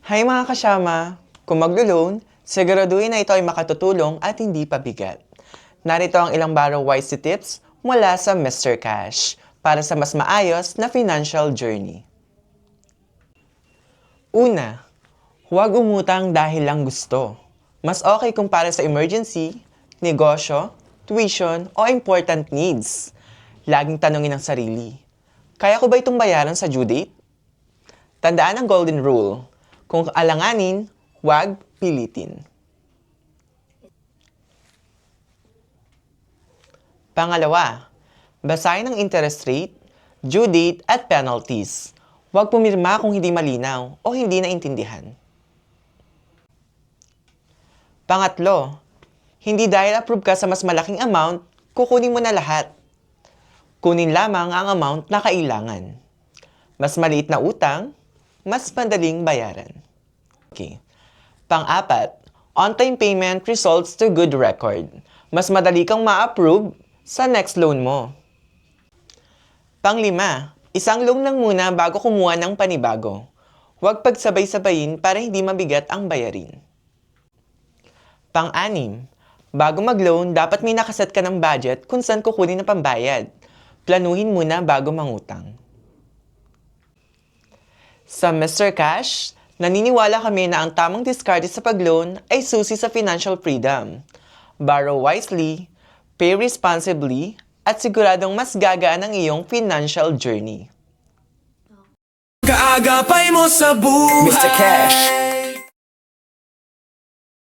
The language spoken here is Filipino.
Hi mga kasyama! Kung maglo-loan, siguraduhin na ito ay makatutulong at hindi pabigat. Narito ang ilang borrow-wisely tips mula sa Mr. Cash para sa mas maayos na financial journey. Una, huwag umutang dahil lang gusto. Mas okay kung para sa emergency, negosyo, tuition, o important needs. Laging tanungin ang sarili, kaya ko ba itong bayaran sa due date? Tandaan ang golden rule. Kung alanganin, huwag pilitin. Pangalawa, basahin ang interest rate, due date at penalties. Huwag pumirma kung hindi malinaw o hindi naintindihan. Pangatlo, hindi dahil approve ka sa mas malaking amount, kukunin mo na lahat. Kunin lamang ang amount na kailangan. Mas maliit na utang, mas madaling bayaran. Okay. Pang-apat, on-time payment results to good record. Mas madali kang ma-approve sa next loan mo. Pang-lima, isang loan lang muna bago kumuha ng panibago. Huwag pagsabay-sabayin para hindi mabigat ang bayarin. Pang-anim, bago mag-loan, dapat may nakaset ka ng budget kung saan kukunin ang pambayad. Planuhin muna bago mangutang. Sa Mr. Cash, naniniwala kami na ang tamang diskarte sa pag-loan ay susi sa financial freedom. Borrow wisely, pay responsibly, at siguradong mas gagaan ang iyong financial journey. Kaagapay mo sa buhay, Mr. Cash.